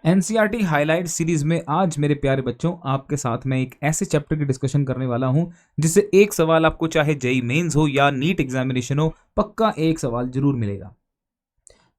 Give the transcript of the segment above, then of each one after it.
NCERT highlight series में आज मेरे प्यारे बच्चों आपके साथ मैं एक ऐसे चैप्टर की डिस्कशन करने वाला हूं जिससे एक सवाल आपको चाहे जेई मेंस हो या नीट एग्जामिनेशन हो, पक्का एक सवाल जरूर मिलेगा।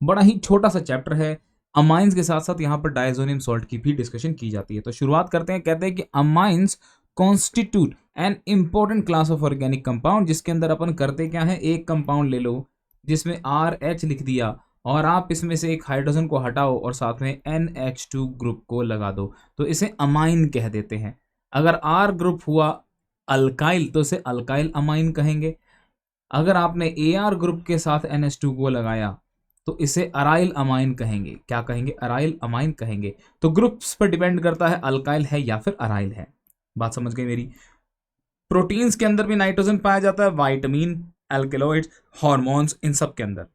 बड़ा ही छोटा सा चैप्टर है। अमाइंस के साथ साथ यहाँ पर डायजोनियम सॉल्ट की भी डिस्कशन की जाती है। तो शुरुआत करते हैं। कहते हैं कि amines constitute an important class of organic compound, जिसके अंदर अपन करते क्या है, एक कंपाउंड ले लो जिसमें RH लिख दिया और आप इसमें से एक हाइड्रोजन को हटाओ और साथ में NH2 ग्रुप को लगा दो, तो इसे अमाइन कह देते हैं। अगर R ग्रुप हुआ अल्काइल तो इसे अल्काइल अमाइन कहेंगे। अगर आपने AR ग्रुप के साथ NH2 को लगाया तो इसे अराइल अमाइन कहेंगे। क्या कहेंगे? अराइल अमाइन कहेंगे। तो ग्रुप्स पर डिपेंड करता है अल्काइल है या फिर अराइल है। बात समझ गई मेरी? प्रोटीन्स के अंदर भी नाइट्रोजन पाया जाता है, विटामिन, एल्केलॉइड्स, हार्मोन्स, इन सब के अंदर।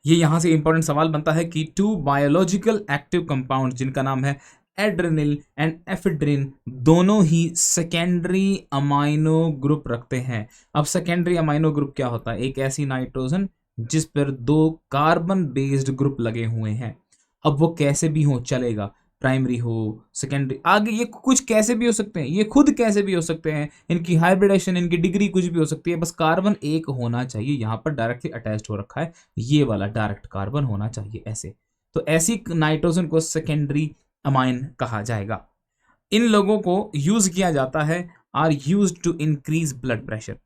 ये यहां से इंपॉर्टेंट सवाल बनता है कि टू बायोलॉजिकल एक्टिव कंपाउंड जिनका नाम है एड्रेनिल एंड एफेड्रिन, दोनों ही सेकेंडरी अमाइनो ग्रुप रखते हैं। अब सेकेंडरी अमाइनो ग्रुप क्या होता है? एक ऐसी नाइट्रोजन जिस पर 2 कार्बन बेस्ड ग्रुप लगे हुए हैं। अब वो कैसे भी हो चलेगा, प्राइमरी हो, सेकेंडरी, आगे ये कुछ कैसे भी हो सकते हैं, ये खुद कैसे भी हो सकते हैं, इनकी हाइब्रिडेशन, इनकी डिग्री कुछ भी हो सकती है, बस कार्बन एक होना चाहिए। यहाँ पर डायरेक्टली अटैच्ड हो रखा है, ये वाला डायरेक्ट कार्बन होना चाहिए ऐसे। तो ऐसी नाइट्रोजन को सेकेंडरी अमाइन कहा जाएगा। इन लोगों को यूज किया जाता है, are used to increase blood pressure.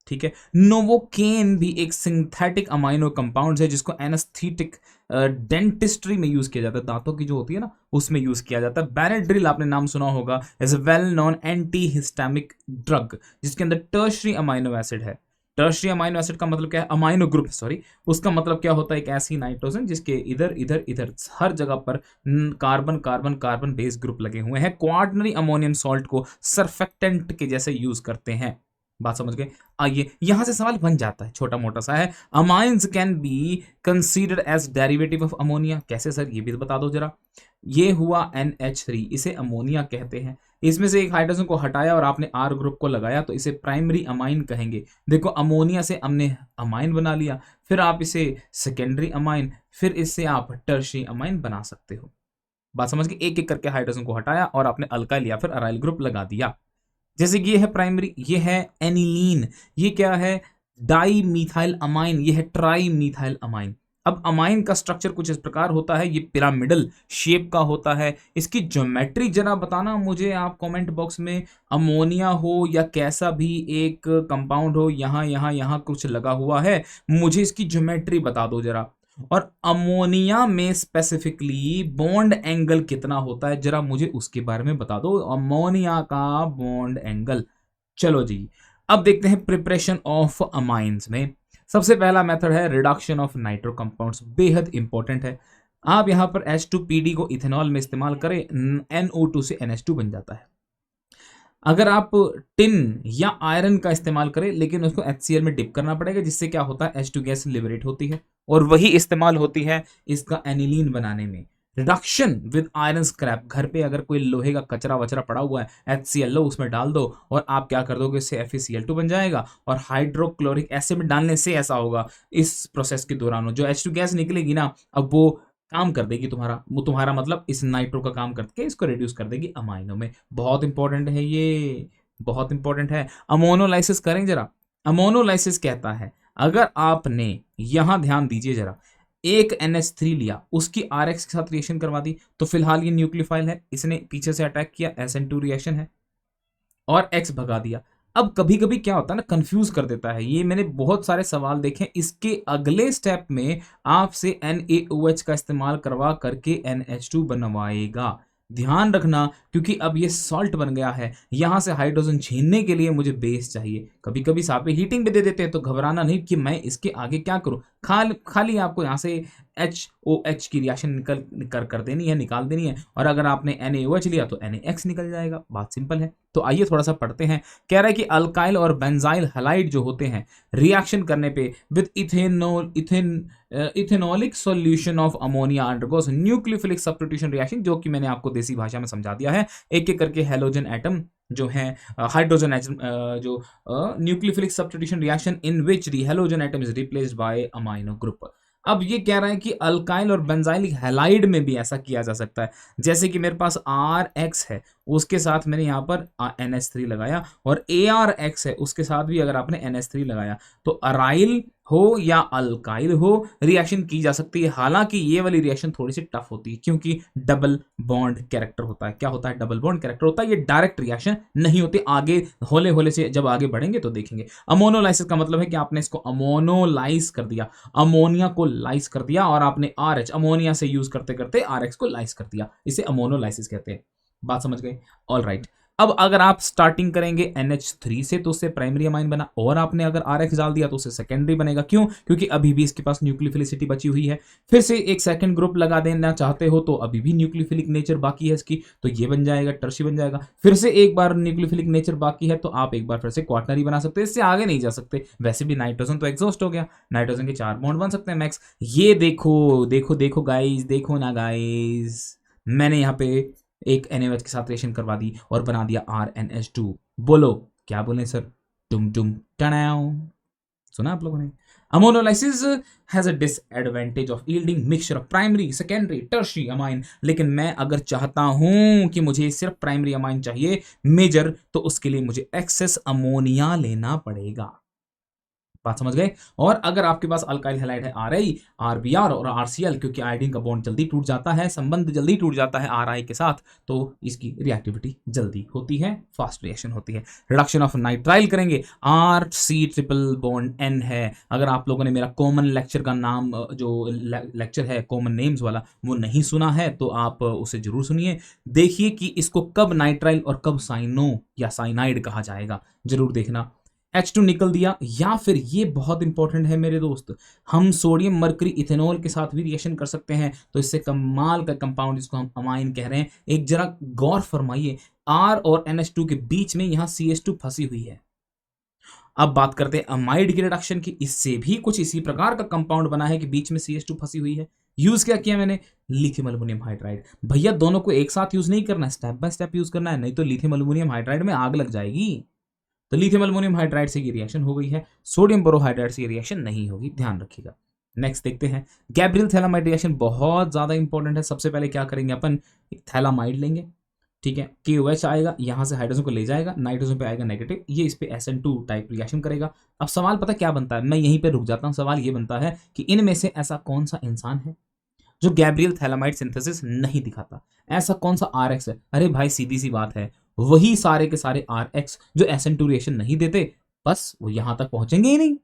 ठीक है। नोवोकेन भी एक सिंथेटिक अमाइनो कंपाउंड है जिसको एनेस्थेटिक डेंटिस्ट्री में यूज किया जाता है, दांतों की जो होती है ना उसमें यूज किया जाता है। बेनेड्रिल आपने नाम सुना होगा, is a well known anti histaminic drug जिसके अंदर टर्शरी अमाइनो एसिड है। टर्शरी अमाइनो एसिड का मतलब क्या है? अमाइनो ग्रुप, सॉरी, उसका मतलब क्या होता है? एक ऐसी नाइट्रोजन जिसके इधर इधर इधर हर जगह पर carbon carbon carbon base group लगे हुए हैं। क्वार्टनरी अमोनियम सॉल्ट को सरफेक्टेंट के जैसे यूज करते हैं। बात समझ गए? आइए, यहां से सवाल बन जाता है, छोटा मोटा सा है। Amines can be considered as derivative of ammonia. कैसे सर, ये भी बता दो जरा। ये हुआ NH3, इसे अमोनिया कहते हैं। इसमें से एक हाइड्रोजन को हटाया और आपने R ग्रुप को लगाया तो इसे प्राइमरी अमाइन कहेंगे। देखो, अमोनिया से हमने अमाइन बना लिया, फिर आप इसे सेकेंडरी अमाइन, फिर इससे आप टर्शरी अमाइन बना सकते हो। बात समझ गए? एक एक करके हाइड्रोजन को हटाया और आपने अल्काइल या फिर अराइल ग्रुप लगा दिया। जैसे कि ये है प्राइमरी, ये है एनिलीन, ये क्या है? डाई मिथाइल अमाइन, ये है ट्राई मिथाइल अमाइन। अब अमाइन का स्ट्रक्चर कुछ इस प्रकार होता है, ये पिरामिडल शेप का होता है। इसकी ज्योमेट्री जरा बताना मुझे आप कमेंट बॉक्स में। अमोनिया हो या कैसा भी एक कंपाउंड हो, यहाँ यहाँ यहाँ कुछ लगा हुआ है, मुझे इसकी ज्योमेट्री बता दो जरा। और अमोनिया में स्पेसिफिकली बॉन्ड एंगल कितना होता है, जरा मुझे उसके बारे में बता दो, अमोनिया का बॉन्ड एंगल। चलो जी, अब देखते हैं प्रिपरेशन ऑफ अमाइंस में। सबसे पहला मेथड है रिडक्शन ऑफ नाइट्रो कंपाउंड्स, बेहद इंपॉर्टेंट है। आप यहां पर H2PD को इथेनॉल में इस्तेमाल करें, NO2 से NH2 बन जाता है। अगर आप टिन या आयरन का इस्तेमाल करें, लेकिन उसको HCl में डिप करना पड़ेगा, जिससे क्या होता है? H2 गैस लिबरेट होती है और वही इस्तेमाल होती है इसका एनिलीन बनाने में। रिडक्शन विद आयरन स्क्रैप, घर पे अगर कोई लोहे का कचरा वचरा पड़ा हुआ है, HCl लो, उसमें डाल दो और आप क्या कर दोगे? इससे FeCl2 बन जाएगा। और हाइड्रोक्लोरिक एसिड डालने से ऐसा होगा, इस प्रोसेस के दौरान जो H2 गैस निकलेगी ना, अब वो काम कर देगी तुम्हारा मतलब इस नाइट्रो का काम करके इसको रिड्यूस कर देगी अमाइनो में। बहुत इंपॉर्टेंट है ये, बहुत इंपॉर्टेंट है। अमोनोलाइसिस करें जरा। अमोनोलाइसिस कहता है, अगर आपने यहां ध्यान दीजिए जरा, एक NH3 लिया, उसकी RX के साथ रिएक्शन करवा दी, तो फिलहाल ये न्यूक्लियोफाइल है, इसने पीछे से अटैक किया, SN2 रिएक्शन है और X भगा दिया। अब कभी कभी क्या होता है ना, कंफ्यूज कर देता है ये, मैंने बहुत सारे सवाल देखे। इसके अगले स्टेप में आपसे NaOH का इस्तेमाल करवा करके NH2 बनवाएगा। ध्यान रखना, क्योंकि अब ये सॉल्ट बन गया है, यहां से हाइड्रोजन छीनने के लिए मुझे बेस चाहिए। कभी कभी साथ में हीटिंग भी दे देते हैं, तो घबराना नहीं कि मैं इसके आगे क्या करूं। खाली आपको यहां से HOH की रिएक्शन कर देनी है, निकाल देनी है। और अगर आपने NaOH लिया तो NaX निकल जाएगा। बात सिंपल है। तो आइए थोड़ा सा पढ़ते हैं। कह रहा है कि अल्काइल और बेंजाइल हैलाइड जो होते हैं, रिएक्शन करने पे with ethanolic solution of ammonia undergoes nucleophilic substitution reaction, जो कि मैंने आपको देसी भाषा में समझा दिया है। एक एक करके हेलोजन एटम जो है, हाइड्रोजन एटम, जो nucleophilic substitution reaction in which the halogen atom is replaced by amino group. अब ये कह रहा है कि अल्काइल और बेंजाइलिक हैलाइड में भी ऐसा किया जा सकता है। जैसे कि मेरे पास RX है, उसके साथ मैंने यहाँ पर NH3 लगाया, और ARX है, उसके साथ भी अगर आपने NH3 लगाया, तो अराइल हो या अल्काइल हो, रिएक्शन की जा सकती है। हालांकि ये वाली रिएक्शन थोड़ी सी टफ होती है, क्योंकि डबल बॉन्ड कैरेक्टर होता है। क्या होता है? डबल बॉन्ड कैरेक्टर होता है। ये डायरेक्ट रिएक्शन नहीं होती। आगे होले होले से जब आगे बढ़ेंगे तो देखेंगे। अमोनोलाइसिस का मतलब है कि आपने इसको अमोनोलाइज कर दिया, अमोनिया को लाइस कर दिया, और आपने RH अमोनिया से यूज करते करते RX को लाइस कर दिया। इसे अमोनोलाइसिस कहते हैं। बात समझ गए? All right. अब अगर आप स्टार्टिंग करेंगे NH3 से तो उससे प्राइमरी अमाइन बना, और आपने अगर RX डाल दिया तो उससे सेकेंडरी बनेगा। क्यों? क्योंकि अभी भी इसके पास न्यूक्लियोफिलिसिटी बची हुई है। फिर से एक सेकंड ग्रुप लगा देना चाहते हो तो अभी भी न्यूक्लियोफिलिक नेचर बाकी है इसकी, तो ये बन जाएगा, टर्शी बन जाएगा। फिर से एक बार न्यूक्लियोफिलिक नेचर बाकी है तो आप एक बार फिर से क्वाटनरी बना सकते हैं। इससे आगे नहीं जा सकते। वैसे भी नाइट्रोजन तो एग्जॉस्ट हो गया, नाइट्रोजन के 4 बॉन्ड बन सकते हैं मैक्स। ये देखो देखो देखो गाइस, देखो ना गाइस, मैंने यहाँ पे एक NaOH के साथ रिएक्शन करवा दी और बना दिया RNH2। बोलो क्या बोले सर? टुम टुम टनाओ। सुना आप लोगों ने? Ammonolysis has a disadvantage of yielding mixture of primary, secondary, tertiary amine. लेकिन मैं अगर चाहता हूं कि मुझे सिर्फ प्राइमरी अमाइन चाहिए मेजर, तो उसके लिए मुझे एक्सेस अमोनिया लेना पड़ेगा। बात समझ गए? और अगर आपके पास अल्काइल हैलाइड है RI, RBr और RCl, क्योंकि आयोडीन का बॉन्ड जल्दी टूट जाता है, संबंध जल्दी टूट जाता है RI के साथ, तो इसकी रिएक्टिविटी जल्दी होती है, फास्ट रिएक्शन होती है। रिडक्शन ऑफ नाइट्राइल करेंगे, RC ट्रिपल बॉन्ड N है। अगर आप लोगों ने मेरा कॉमन लेक्चर का नाम, जो लेक्चर है कॉमन नेम्स वाला, वो नहीं सुना है तो आप उसे जरूर सुनिए। देखिए कि इसको कब नाइट्राइल और कब साइनो या साइनाइड कहा जाएगा, जरूर देखना। H2 निकल दिया। या फिर ये बहुत इंपॉर्टेंट है मेरे दोस्त, हम सोडियम मरकरी इथेनॉल के साथ भी रिएक्शन कर सकते हैं, तो इससे कमाल का कंपाउंड, इसको हम अमाइन कह रहे हैं। एक जरा गौर फरमाइए, R और NH2 के बीच में यहां CH2 फंसी हुई है। अब बात करते हैं अमाइड की रिडक्शन की। इससे भी कुछ इसी प्रकार का कंपाउंड बना है कि बीच में CH2 फंसी हुई है। यूज क्या किया मैंने? Lithium aluminium hydride. भैया दोनों को एक साथ यूज नहीं करना है, स्टेप बाय स्टेप यूज करना है, नहीं तो लिथियम एल्युमिनियम हाइड्राइड में आग लग जाएगी। तो लिथियम एल्युमिनियम हाइड्राइड से ये रिएक्शन हो गई है, सोडियम बोरोहाइड्राइड से ये रिएक्शन नहीं होगी, ध्यान रखिएगा। नेक्स्ट देखते हैं गैब्रियल थैलामाइड रिएक्शन, बहुत ज्यादा इंपॉर्टेंट है। सबसे पहले क्या करेंगे अपन? एक थैलामाइड लेंगे, ठीक है। KOH आएगा, यहां से हाइड्रोजन को ले जाएगा, नाइट्रोजन पे आएगा नेगेटिव, ये इस पे SN2 टाइप रिएक्शन करेगा। अब सवाल पता क्या बनता है, मैं यहीं पे रुक जाता हूं। सवाल ये बनता है कि इनमें से ऐसा कौन सा इंसान है जो गैब्रियल थैलामाइड सिंथेसिस नहीं दिखाता? ऐसा कौन सा RX है? अरे भाई सीधी सी बात है, वही सारे के सारे RX जो SN2 रिएक्शन नहीं देते, बस वो यहां तक पहुंचेंगे ही नहीं।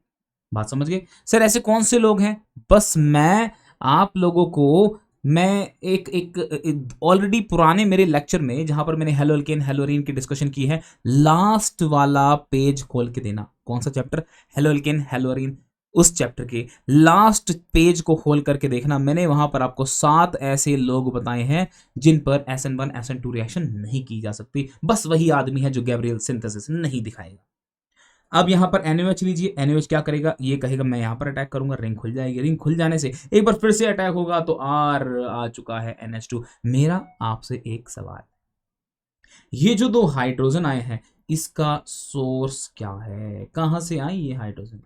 बात समझ गए? सर ऐसे कौन से लोग हैं? बस मैं आप लोगों को, मैं एक ऑलरेडी पुराने मेरे लेक्चर में जहां पर मैंने हेलोल्केन हेलोरीन की डिस्कशन की है, लास्ट वाला पेज खोल के देना। कौन सा चैप्टर? हेलोल्केन हेलोरीन। उस चैप्टर के लास्ट पेज को खोल करके देखना, मैंने वहां पर आपको 7 ऐसे लोग बताए हैं जिन पर SN1 SN2 रिएक्शन नहीं की जा सकती। बस वही आदमी है जो गैब्रियल सिंथेसिस नहीं दिखाएगा। अब यहां पर NaOH लीजिए, NaOH क्या करेगा? ये कहेगा मैं यहां पर अटैक करूंगा, रिंग खुल जाएगी। रिंग खुल जाने से एक बार फिर से अटैक होगा तो R आ चुका है NH2। मेरा आपसे एक सवाल, ये जो 2 हाइड्रोजन आए हैं, इसका सोर्स क्या है? कहां से आई ये हाइड्रोजन?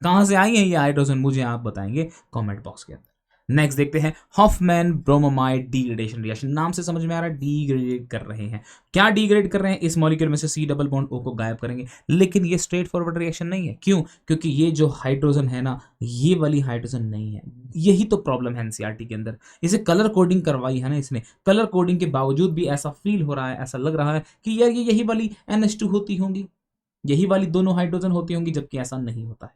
कहां से आई है ये हाइड्रोजन? मुझे आप बताएंगे कमेंट बॉक्स के अंदर। नेक्स्ट देखते हैं हॉफमैन ब्रोमोमाइड डिग्रेडेशन रिएक्शन। नाम से समझ में आ रहा है डिग्रेड कर रहे हैं। क्या डिग्रेड कर रहे हैं? इस मॉलिक्यूल में से C डबल बॉन्ड O को गायब करेंगे। लेकिन ये स्ट्रेट फॉरवर्ड रिएक्शन नहीं है। क्यों? क्योंकि ये जो हाइड्रोजन है ना, ये वाली हाइड्रोजन नहीं है। यही तो प्रॉब्लम है NCERT के अंदर। इसे कलर कोडिंग करवाई है ना इसने, कलर कोडिंग के बावजूद भी ऐसा फील हो रहा है, ऐसा लग रहा है कि यार ये यही वाली NH2 होती होंगी, यही वाली दोनों हाइड्रोजन होती होंगी, जबकि ऐसा नहीं होता है।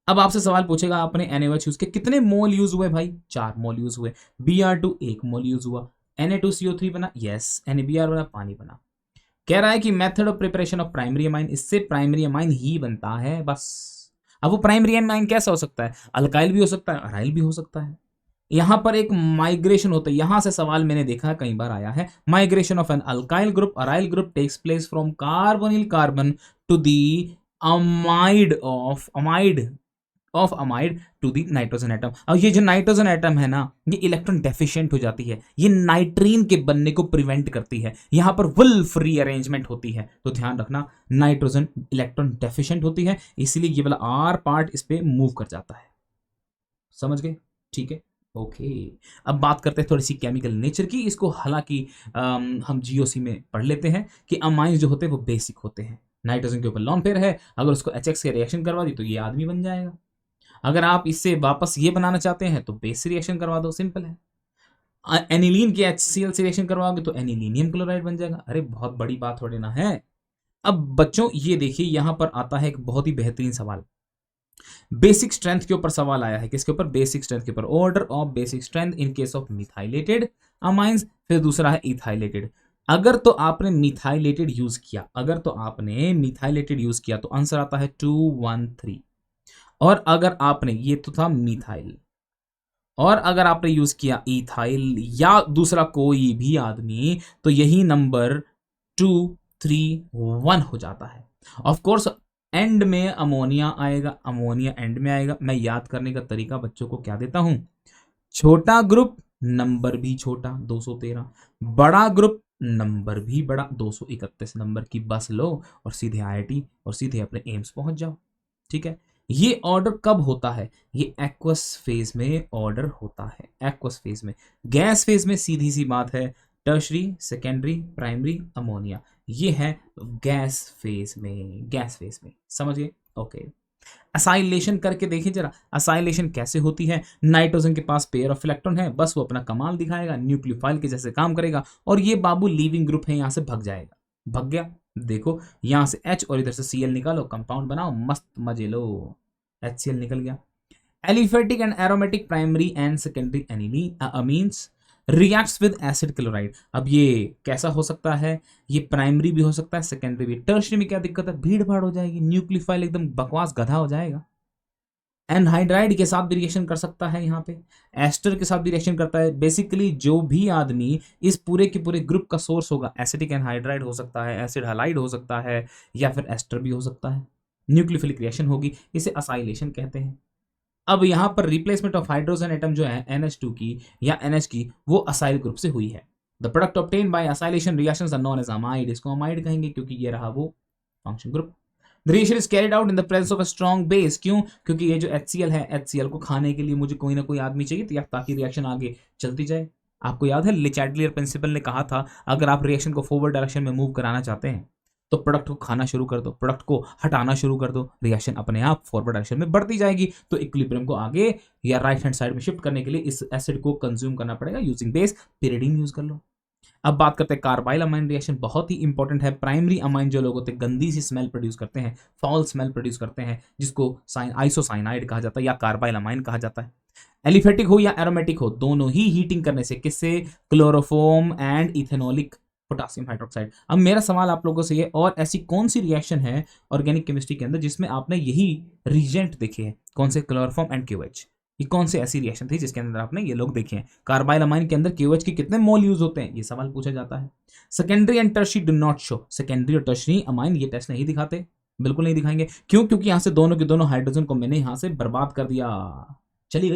अब आपसे सवाल पूछेगा, आपने NaOH यूज के कितने मोल यूज हुए भाई? 4 मोल यूज हुए। Br2 1 मोल यूज हुआ। Na2CO3 बना, यस। NaBr बना, पानी बना। कह रहा है कि method of preparation of primary amine, इससे प्राइमरी अमाइन ही बनता है बस। अब वो प्राइमरी अमाइन कैसा हो सकता है? अल्काइल भी हो सकता है, अराइल भी हो सकता है। यहां पर एक माइग्रेशन होता है, यहां से सवाल मैंने देखा है कई बार आया है। Migration of an alkyl group aryl group takes place from carbonyl carbon to the amide to the nitrogen atom. अब ये जो नाइट्रोजन एटम है ना, ये इलेक्ट्रॉन डेफिशिएंट हो जाती है, ये नाइट्रीन के बनने को प्रिवेंट करती है। यहां पर वुल्फ रीअरेंजमेंट होती है, तो ध्यान रखना नाइट्रोजन इलेक्ट्रॉन डेफिशिएंट होती है, इसलिए ये वाला R पार्ट इस पे मूव कर जाता है। समझ गए? ठीक है, ओके। अब बात करते हैं थोड़ी सी केमिकल नेचर की। इसको हालांकि हम जीओसी में पढ़ लेते हैं कि अमाइंस जो होते हैं वो बेसिक होते हैं। नाइट्रोजन के ऊपर लॉन पेयर है, अगर उसको HX के रिएक्शन करवा दी तो ये आदमी बन जाएगा। अगर आप इससे वापस ये बनाना चाहते हैं तो बेस से रिएक्शन करवा दो, सिंपल है। एनिलीन के HCl से रिएक्शन करवाओगे तो एनिलीनियम क्लोराइड बन जाएगा। अरे बहुत बड़ी बात थोड़ी ना है। अब बच्चों ये देखिए, यहां पर आता है एक बहुत ही बेहतरीन सवाल। बेसिक स्ट्रेंथ के ऊपर सवाल आया है। किसके ऊपर? बेसिक स्ट्रेंथ के ऊपर। Order of basic strength in case of methylated amines, फिर दूसरा है इथाइलेटेड। अगर तो आपने मिथाइलेटेड यूज किया, अगर तो आपने मिथाइलेटेड यूज किया तो आंसर आता है 213। और अगर आपने, ये तो था मिथाइल, और अगर आपने यूज किया इथाइल या दूसरा कोई भी आदमी, तो यही नंबर 231 हो जाता है। ऑफ कोर्स एंड में अमोनिया आएगा, अमोनिया एंड में आएगा। मैं याद करने का तरीका बच्चों को क्या देता हूं? छोटा ग्रुप नंबर भी छोटा 213, बड़ा ग्रुप नंबर भी बड़ा 231 नंबर की बस लो और सीधे IIT और सीधे अपने एम्स पहुंच जाओ। ठीक है, ये ऑर्डर कब होता है? ये एक्वस फेज में ऑर्डर होता है, एक्वस फेज में। गैस फेज में सीधी सी बात है, टर्शरी, सेकेंडरी, प्राइमरी, अमोनिया, ये है गैस फेज में, गैस फेज में। समझ गए? ओके। असाइलेशन करके देखिए जरा, असाइलेशन कैसे होती है। नाइट्रोजन के पास पेयर ऑफ इलेक्ट्रॉन है, बस वो अपना कमाल दिखाएगा, न्यूक्लियोफाइल के जैसे काम करेगा, और ये बाबू लीविंग ग्रुप है, यहां से भग जाएगा। भग गया, देखो यहां से H और इधर से Cl निकालो, कंपाउंड बनाओ, मस्त मजे लो, HCl निकल गया। Aliphatic and aromatic primary and secondary amines reacts with acid chloride. अब ये कैसा हो सकता है? ये प्राइमरी भी हो सकता है, सेकेंडरी भी। टर्शरी में क्या दिक्कत है? भीड़ भाड़ हो जाएगी, न्यूक्लियोफाइल एकदम बकवास गधा हो जाएगा। एनहाइड्राइड के साथ भी रिएक्शन कर सकता है, यहाँ पे एस्टर के साथ भी रिएक्शन करता है। बेसिकली जो भी आदमी इस पूरे के पूरे ग्रुप का सोर्स होगा, एसिडिक एनहाइड्राइड हो सकता है, एसिड हैलाइड हो सकता है, या फिर एस्टर भी हो सकता है। न्यूक्लियोफिलिक रिएक्शन होगी, इसे असाइलेशन कहते हैं। अब यहां पर रिप्लेसमेंट ऑफ हाइड्रोजन एटम जो है NH2 की या NH की, वो असाइल ग्रुप से हुई है। The product obtained by acylation reactions are known as amide. इसको अमाइड कहेंगे क्योंकि ये रहा वो function group. The reaction is carried out in the presence of a strong base. क्यों? क्योंकि ये जो HCl है, HCl को खाने के लिए मुझे कोई ना कोई आदमी चाहिए, ताकि रिएक्शन आगे चलती जाए। आपको याद है ले चैटलियर प्रिंसिपल ने कहा था, अगर आप रिएक्शन को फॉरवर्ड डायरेक्शन में मूव कराना चाहते हैं तो प्रोडक्ट को खाना शुरू कर दो, प्रोडक्ट को हटाना शुरू कर दो, रिएक्शन अपने आप फॉरवर्ड डायरेक्शन में बढ़ती जाएगी। तो इक्विलिब्रियम को आगे या राइट हैंड साइड में शिफ्ट करने के लिए इस एसिड को कंज्यूम करना पड़ेगा यूजिंग बेस। पिरिडीन यूज कर लो। अब बात करते हैं कार्बाइल अमाइन रिएक्शन, बहुत ही इंपॉर्टेंट है। प्राइमरी अमाइन जो लोग होते हैं गंदी सी स्मेल प्रोड्यूस करते हैं, फॉल स्मेल प्रोड्यूस करते हैं, जिसको आइसोसाइनाइड कहा जाता है या कार्बाइल अमाइन कहा जाता है। एलिफेटिक हो या एरोमेटिक हो, दोनों ही हीटिंग करने से, किससे? Chloroform and ethanolic potassium hydroxide. अब मेरा सवाल आप लोगों से ये, और ऐसी कौन सी रिएक्शन है ऑर्गेनिक केमिस्ट्री के अंदर जिसमें आपने यही रिजेंट देखे हैं? कौन से? Chloroform and QH। ये कौन सी ऐसी रिएक्शन थी जिसके अंदर आपने ये लोग देखे हैं? कार्बाइल अमाइन के अंदर QH के कितने मोल यूज होते हैं, ये सवाल पूछा जाता है। Secondary and tertiary do not show. Secondary और टर्शरी अमाइन ये टेस्ट नहीं दिखाते, बिल्कुल नहीं दिखाएंगे। क्यों? क्योंकि यहां से दोनों के दोनों हाइड्रोजन को मैंने यहां से बर्बाद कर दिया, चली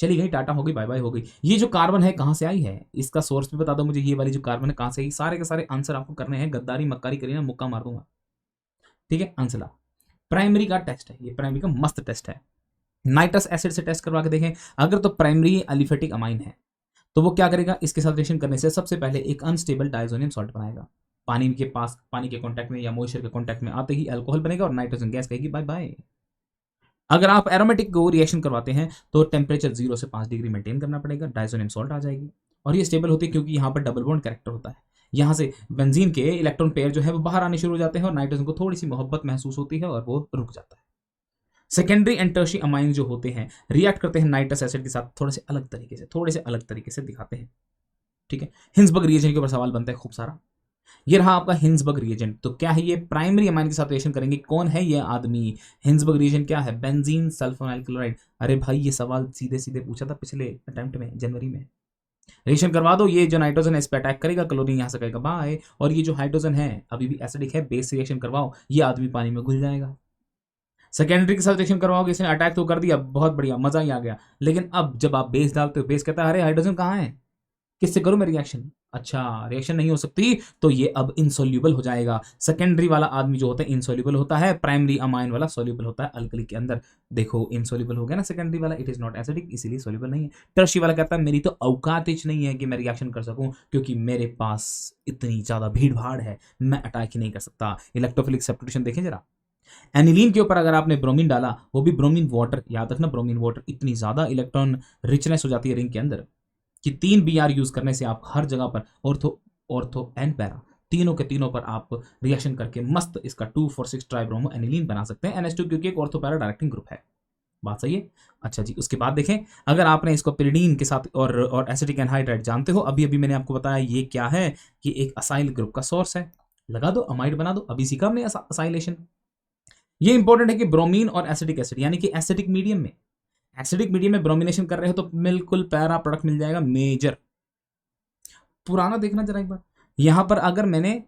गई, टाटा हो गई, बाय बाय हो गई। ये जो कार्बन है कहां से आई है? इसका सोर्स भी बता दो मुझे। ये वाली जो कार्बन है कहां से आई? सारे के सारे आंसर आपको करने हैं, गद्दारी मक्कारी करी ना, मुक्का मार दूंगा। ठीक है, आंसर। प्राइमरी का टेस्ट है ये, प्राइमरी का मस्त टेस्ट है। नाइट्रस एसिड से टेस्ट करवा के देखें। अगर तो प्राइमरी एलिफेटिक अमाइन है तो वो क्या करेगा? इसके साथ रिएक्शन करने से सबसे पहले एक अनस्टेबल डायजोनियम सॉल्ट बनाएगा। पानी के पास, पानी के कांटेक्ट में या मॉइस्चर के कांटेक्ट में आते ही अल्कोहल बनेगा और नाइट्रोजन गैस कहेगी बाय बाय। अगर आप एरोमेटिक को रिएक्शन करवाते हैं तो टेम्परेचर 0 से 5 डिग्री मेंटेन करना पड़ेगा, डायजोनियम सॉल्ट आ जाएगी। और ये स्टेबल होती है क्योंकि यहाँ पर डबल बॉन्ड कैरेक्टर होता है। यहाँ से बेंजीन के इलेक्ट्रॉन पेयर जो है वो बाहर आने शुरू हो जाते हैं और नाइट्रोजन को थोड़ी सी मोहब्बत महसूस होती है और वो रुक जाता है। सेकेंडरी एंड टर्शरी अमाइन जो होते हैं रिएक्ट करते हैं नाइट्रस एसिड के साथ थोड़े से अलग तरीके से दिखाते हैं। ठीक है, हिंसबर्ग रिएजेंट के ऊपर सवाल बनता है खूब सारा। ये रहा आपका हिंसबर्ग रिएजेंट। तो क्या है ये? प्राइमरी अमाइन के साथ रिएक्शन करेंगे। कौन है ये आदमी? हिंसबर्ग रिएजेंट क्या है? Benzene sulfonyl chloride. अरे भाई ये सवाल सीधे सीधे पूछा था पिछले अटेम्प्ट में, जनवरी में। रिएक्शन करवा दो, ये जो नाइट्रोजन है इस पर अटैक करेगा, क्लोरीन यहां से कहेगा बाय, और ये जो हाइड्रोजन है अभी भी एसिडिक है, बेस रिएक्शन करवाओ, ये आदमी पानी में घुल जाएगा। सेकेंडरी के साथ रिएक्शन करवाओगे, इसने अटैक तो कर दिया, बहुत बढ़िया, मजा ही आ गया। लेकिन अब जब आप बेस डालते हो, बेस कहता है अरे हाइड्रोजन कहाँ है, किससे करूं मैं रिएक्शन? अच्छा, रिएक्शन नहीं हो सकती तो ये अब इनसोल्यूबल हो जाएगा। सेकेंडरी वाला आदमी जो होता है इनसोल्यूबल होता है, प्राइमरी अमाइन वाला सोल्यूबल होता है अल्कली के अंदर। देखो इनसोल्यूबल हो गया ना सेकेंडरी वाला, इट इज नॉट एसिडिक, इसीलिए सोल्यूबल नहीं है। टर्शियरी वाला कहता है मेरी तो औकात ही नहीं है कि मैं रिएक्शन कर सकूं, क्योंकि मेरे पास इतनी ज्यादा भीड़ भाड़ है, मैं अटैक ही नहीं कर सकता। इलेक्ट्रोफिलिक सब्स्टिट्यूशन देखें जरा, एनिलीन के ऊपर अगर आपने ब्रोमीन डाला, वो भी ब्रोमीन वाटर, याद रखना ब्रोमीन वाटर, इतनी ज्यादा इलेक्ट्रॉन रिचनेस हो जाती है रिंग के अंदर कि 3 Br यूज करने से आप हर जगह पर ऑर्थो ऑर्थो एंड पैरा तीनों के तीनों पर आप रिएक्शन करके मस्त इसका 2,4,6 ट्राइब्रोमो एनिलीन बना सकते हैं, NH2 क्योंकि एक ऑर्थो पैरा डायरेक्टिंग ग्रुप है। बात सही है। अच्छा जी, उसके बाद देखें, अगर आपने इसको पिरिडीन के साथ और एसिटिक एनहाइड्राइड जानते हो, अभी अभी मैंने आपको बताया ये क्या है, कि एक असाइल ग्रुप का सोर्स है, लगा दो अमाइड बना दो, अभी सीखा हमने असाइलेशन। ये इंपॉर्टेंट है कि ब्रोमीन और एसिटिक एसिड यानी कि एसिडिक मीडियम में ब्रोमिनेशन कर रहे हो तो बिल्कुल पैरा प्रोडक्ट मिल जाएगा मेजर। पुराना देखना जरा एक बार, यहां पर अगर मैंने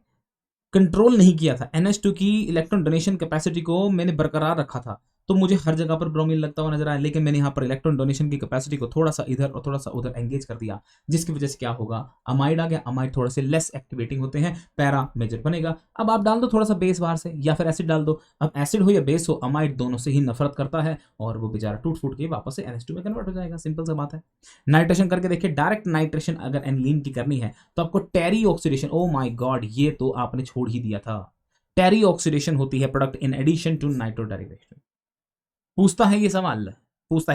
कंट्रोल नहीं किया था, NH2 की इलेक्ट्रॉन डोनेशन कैपेसिटी को मैंने बरकरार रखा था, तो मुझे हर जगह पर ब्रोमीन लगता हुआ नजर आया, लेकिन मैंने यहाँ पर इलेक्ट्रॉन डोनेशन की कैपेसिटी को थोड़ा सा इधर और थोड़ा सा उधर एंगेज कर दिया, जिसकी वजह से क्या होगा, अमाइड आ गया। अमाइड थोड़े से लेस एक्टिवेटिंग होते हैं, पैरा मेजर बनेगा। अब आप डाल दो थोड़ा सा बेस बाहर से, या फिर एसिड डाल दो। अब एसिड हो या बेस हो, अमाइड दोनों से ही नफरत करता है और वो बेचारा टूट फूट के वापस से NH2 में कन्वर्ट हो जाएगा। सिंपल सा बात है। नाइट्रेशन करके देखिए, डायरेक्ट नाइट्रेशन अगर एनिलीन की करनी है तो आपको टेरी ऑक्सीडेशन, ओ माय गॉड, ये तो आपने छोड़ ही दिया था। टेरी ऑक्सीडेशन होती है product in addition to nitro derivation. पूछता है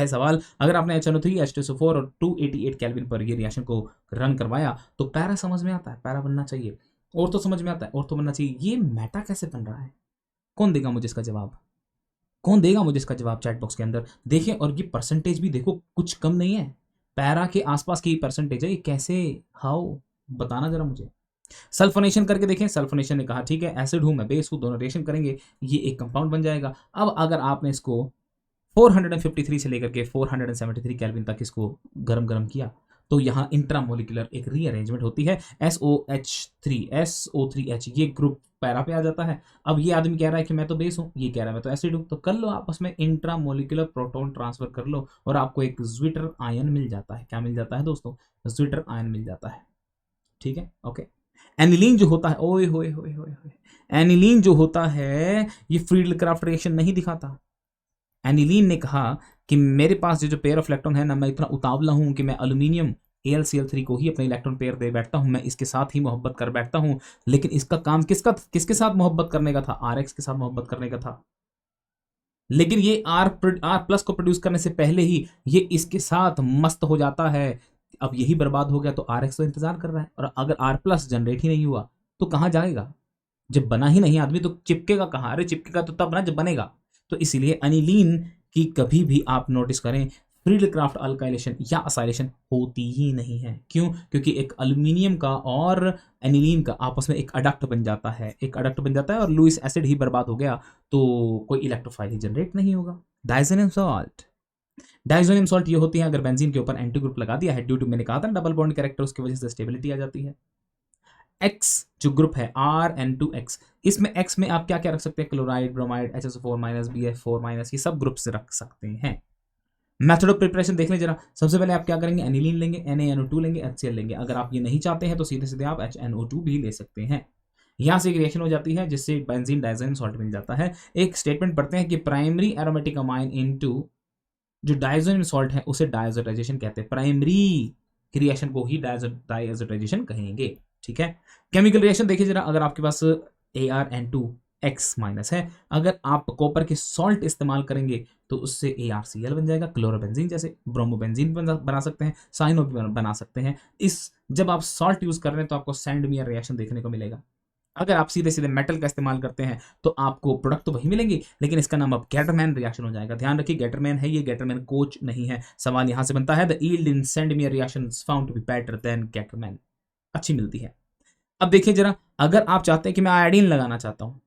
सवाल, अगर आपने HNO3 H2SO4 और 288 केल्विन पर ये रिएक्शन को रन करवाया तो पैरा समझ में आता है, पैरा बनना चाहिए, और तो समझ में आता है, और तो बनना चाहिए। ये मेटा कैसे बन रहा है? कौन देगा मुझे इसका जवाब? चैट बॉक्स के अंदर देखें। और ये परसेंटेज भी देखो, कुछ कम नहीं है, पैरा के आसपास की परसेंटेज है। ये कैसे, हाउ, बताना जरा मुझे। सल्फोनेशन करके देखें, सल्फोनेशन ने कहा ठीक है, एसिड हूं मैं, बेस हूं, दोनों रिएक्शन करेंगे, ये एक कंपाउंड बन जाएगा। अब अगर आपने इसको 453 से लेकर के 473 केल्विन तक इसको गरम किया तो यहाँ इंट्रामोलिकुलर एक रीअरेंजमेंट होती है, SO3H, ये ग्रुप पैरा पे आ जाता है। अब ये आदमी कह रहा है कि मैं तो बेस हूँ, ये कह रहा है मैं तो एसिड हूँ, तो कर लो आपस में इंट्रामोलिकुलर प्रोटॉन ट्रांसफर कर लो और आपको एक ज्विटर आयन मिल जाता है। क्या मिल जाता है दोस्तों? ज्विटर आयन मिल जाता है। ठीक है, ओके। एनिलीन जो होता है, ओए होए होए होए, एनिलीन जो होता है ये फ्रीडल क्राफ्ट रिएक्शन नहीं दिखाता। एनिलीन ने कहा कि मेरे पास जो पेयर ऑफ इलेक्ट्रॉन है ना, मैं इतना उतावला हूं कि मैं एल्यूमिनियम AlCl3 को ही अपने इलेक्ट्रॉन पेयर दे बैठता हूं, मैं इसके साथ ही मोहब्बत कर बैठता हूं। लेकिन इसका काम किसके साथ मोहब्बत करने का था? RX के साथ मोहब्बत करने का था। लेकिन ये R प्लस को प्रोड्यूस करने से पहले ही ये इसके साथ मस्त हो जाता है। अब यही बर्बाद हो गया तो RX तो इंतजार कर रहा है, और अगर R प्लस जनरेट ही नहीं हुआ तो कहां जाएगा? जब बना ही नहीं आदमी तो चिपकेगा कहां? अरे चिपकेगा तो तब ना जब बनेगा। तो इसीलिए एनिलीन की कभी भी आप नोटिस करें, फ्रीडल क्राफ्ट अल्काइलेशन या असाइलेशन होती ही नहीं है। क्यों? क्योंकि एक एल्यूमिनियम का और एनिलीन का आपस में एक अडक्ट बन जाता है, और लुईस एसिड ही बर्बाद हो गया तो कोई इलेक्ट्रोफाइल ही जनरेट नहीं होगा। डाइजोनियम सॉल्ट ये होती है, अगर बेंजीन के ऊपर एंटी ग्रुप लगा दिया है, ड्यू टू मैंने कहा था डबल बॉन्ड कैरेक्टर, उसकी वजह से स्टेबिलिटी आ जाती है। X जो ग्रुप है RN2X, इसमें X में आप क्या क्या रख सकते हैं? क्लोराइड, ब्रोमाइड, HSO4-, BF4-, ये सब ग्रुप से रख सकते हैं। मेथड ऑफ प्रिपरेशन देख लें जरा। सबसे पहले आप क्या करेंगे? एनिलीन लेंगे, NaNO2 लेंगे, HCl लेंगे। अगर आप ये नहीं चाहते हैं तो सीधे सीधे आप HNO2 भी ले सकते हैं। यहां से एक रिएक्शन हो जाती है जिससे बेंजीन डाइजोनियम सॉल्ट मिल जाता है। एक स्टेटमेंट पढ़ते हैं कि प्राइमरी एरोमेटिक अमाइन इनटू जो डाइजोनियम सॉल्ट है उसे डायजोटाइजेशन कहते हैं। प्राइमरी रिएक्शन को ही डायजोटाइजेशन कहेंगे। ठीक है। केमिकल रिएक्शन देखिए जरा, अगर आपके पास ArN2X- है, अगर आप कॉपर के सॉल्ट इस्तेमाल करेंगे तो उससे ArCl बन जाएगा। क्लोरोबेंजीन जैसे ब्रोमोबेंजीन बना सकते हैं, साइनो भी बना सकते हैं। जब आप सॉल्ट यूज कर रहे हैं तो आपको सैंडमियर रिएक्शन देखने को मिलेगा। अगर आप सीधे सीधे मेटल का इस्तेमाल करते हैं तो आपको प्रोडक्ट तो वही मिलेंगे, लेकिन इसका नाम अब गेटरमैन रिएक्शन हो जाएगा। ध्यान रखिए, गेटरमैन है ये, गेटरमैन कोच नहीं है। सवाल यहां से बनता है, the yield in Sandmeyer reaction found to be better than Gattermann, अच्छी मिलती है। अब देखिए जरा, अगर आप चाहते हैं कि मैं आयोडीन लगाना चाहता हूं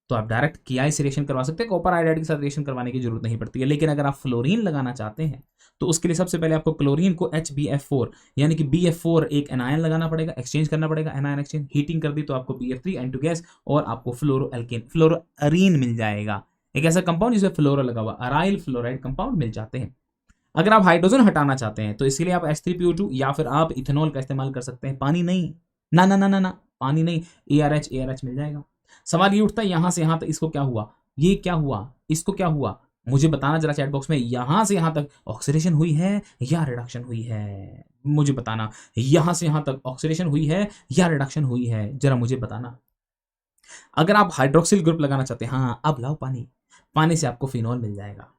तो आप डायरेक्ट KI से रिएक्शन करवा सकते हैं, कॉपर आयोडाइड के साथ रिएक्शन करवाने की जरूरत नहीं पड़ती है। लेकिन अगर आप फ्लोरीन लगाना चाहते हैं तो उसके लिए सबसे पहले आपको क्लोरीन को HbF4 यानी कि BF4 एक एनायन लगाना पड़ेगा, एक्सचेंज करना पड़ेगा, एनायन एक्सचेंज। हीटिंग कर दी तो आपको BF3 N2 गैस और आपको फ्लोरोअरीन मिल जाएगा। एक ऐसा कंपाउंड जिसमें फ्लोरो लगा हुआ, अराइल फ्लोराइड कंपाउंड मिल जाते हैं। अगर आप हाइड्रोजन हटाना चाहते हैं तो इसलिए आप H3PO2 या फिर आप इथेनॉल का इस्तेमाल कर सकते हैं। पानी नहीं, ना ना ना ना ना, पानी नहीं, ARH मिल जाएगा। सवाल ये उठता है यहां से यहां तक इसको क्या हुआ, ये क्या हुआ, इसको क्या हुआ, मुझे बताना जरा चैट बॉक्स में। यहां से यहां तक ऑक्सीडेशन हुई है या रिडक्शन हुई है, मुझे बताना। यहां से यहां तक ऑक्सीडेशन हुई है या रिडक्शन हुई है, जरा मुझे बताना। अगर आप हाइड्रोक्सिल ग्रुप लगाना चाहते हैं, हाँ अब लाओ पानी, पानी से आपको फिनॉल मिल जाएगा।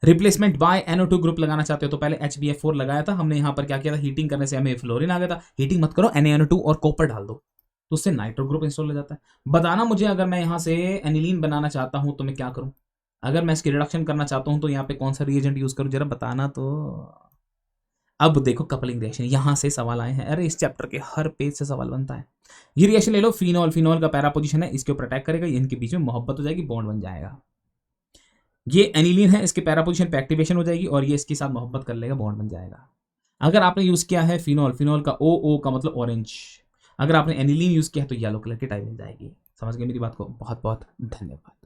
रिप्लेसमेंट बाय NO2 ग्रुप लगाना चाहते हो तो पहले HBF4 लगाया था हमने, यहां पर क्या किया था, हीटिंग करने से हमें फ्लोरीन आ गया था। हीटिंग मत करो, NaNO2 और कॉपर डाल दो तो उससे नाइट्रो ग्रुप इंस्टॉल हो जाता है। बताना मुझे, अगर मैं यहां से एनिलीन बनाना चाहता हूं तो मैं क्या करूं, अगर मैं इसकी रिडक्शन करना चाहता हूं तो यहाँ पे कौन सा रिएजेंट यूज करूं, जरा बताना तो। अब देखो कपलिंग रिएक्शन, यहां से सवाल आए हैं, अरे इस चैप्टर के हर पेज से सवाल बनता है। ये रिएक्शन ले लो, फिनॉल, फिनॉल का पैरा पोजीशन है, इसके ऊपर अटैक करेगा, इनके बीच में मोहब्बत हो जाएगी, बॉन्ड बन जाएगा। ये एनिलीन है, इसके पैरा पोजीशन पे एक्टिवेशन हो जाएगी और ये इसके साथ मोहब्बत कर लेगा, बॉन्ड बन जाएगा। अगर आपने यूज किया है फिनॉल, फिनॉल का ओ का मतलब ऑरेंज, अगर आपने एनिलीन यूज किया है तो येलो कलर की टाइप मिल जाएगी। समझ गए मेरी बात को, बहुत बहुत धन्यवाद।